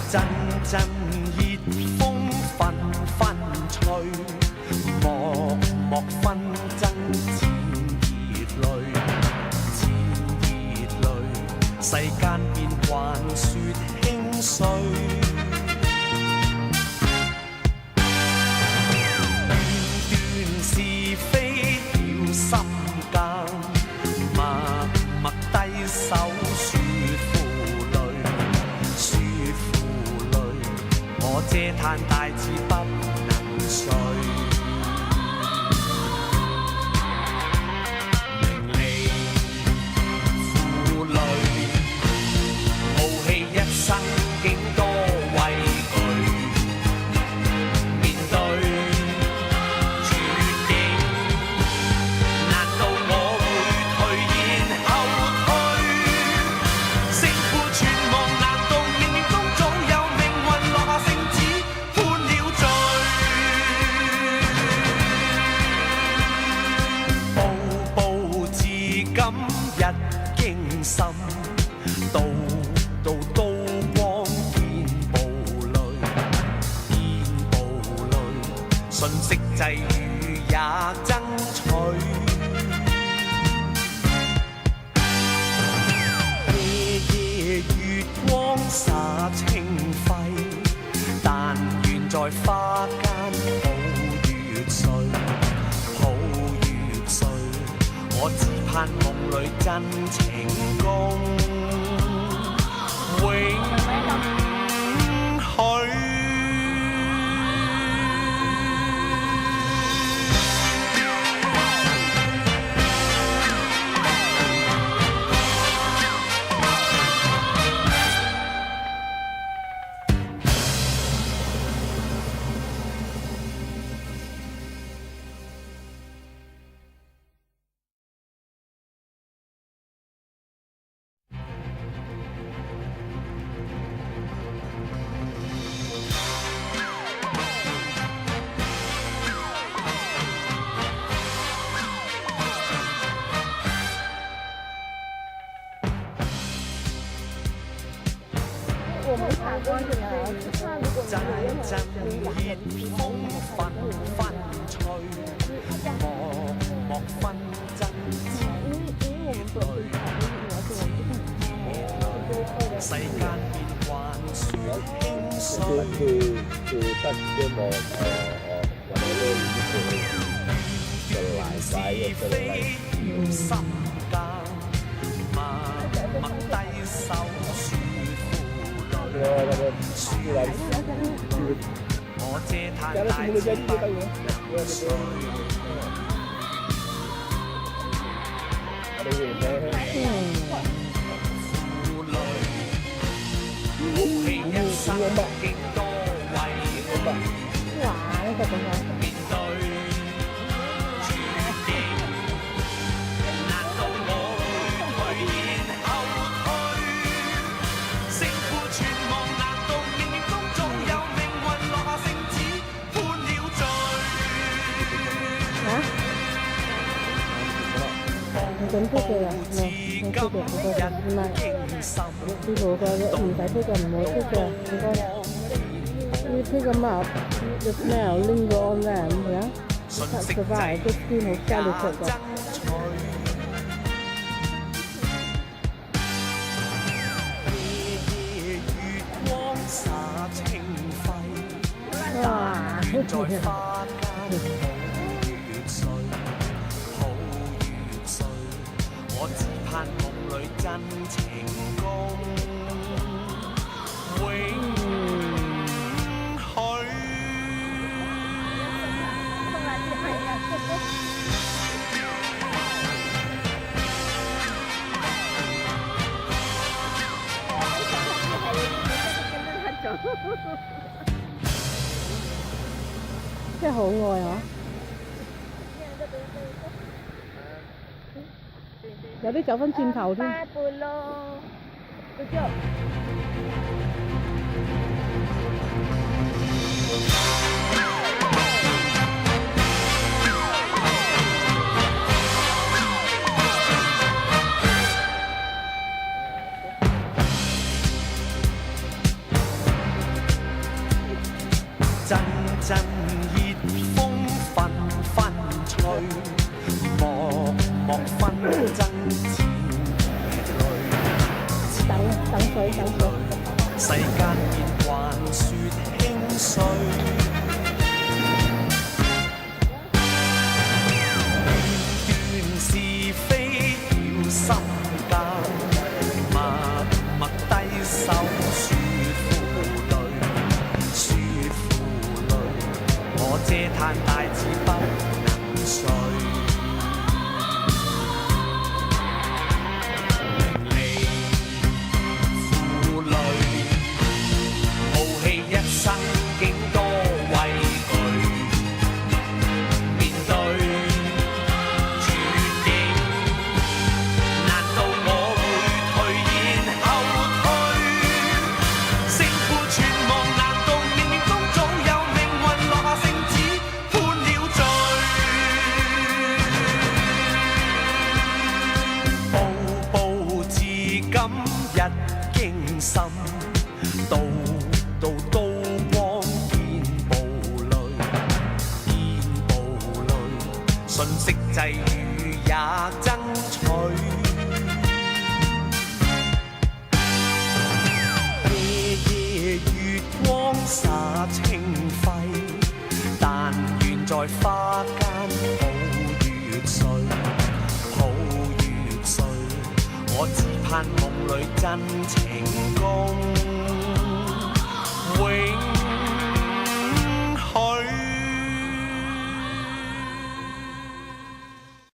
陣陣熱風紛紛吹，漠漠紛爭漸熱淚，漸熱淚，世間變幻說輕碎。是非要心間，默默低手說負累，說負累，我這嘆大志不能遂。名利負累，傲氣一生竟多畏懼，面對道道刀光見暴戾，見暴戾，瞬息際遇也爭取。夜夜月光灑清輝，但願在花間抱月睡，抱月睡，我只盼夢裏真情共永許。陣陣熱風紛紛吹，漠漠紛爭漸熱淚，世間變幻說輕碎。是非要心間，默默低手說負累，我這嘆大志不能遂。負累，傲氣一生竟多畏懼，面對絕境，難道我會退然後退？勝負存亡，難道命運中總有命運落下聖旨判了罪？咁推嘅啦，唔係推嘅，唔該，唔係師傅嘅，唔使推嘅，唔好推嘅，唔該。You pick them up, the smell linger on them, yeah? Touch the vibe, the skin will delicate. 哇！在花間月睡，抱月睡，我只盼夢裏真情共永許。真係好愛啊！有啲走翻轉頭添。水等水。世間變幻說輕碎，段是非要心間，默默低手說負累，說負累，我嗟嘆大志不能遂。竟多畏懼，面對絕境，難道我會退然後退？勝負存亡，難道冥冥中早有命運落下聖旨判了罪？步步至今一驚心，道道都信息際遇也爭取，夜夜月光灑清輝，但願在花間抱月睡，抱月睡，我只盼夢裏真情共。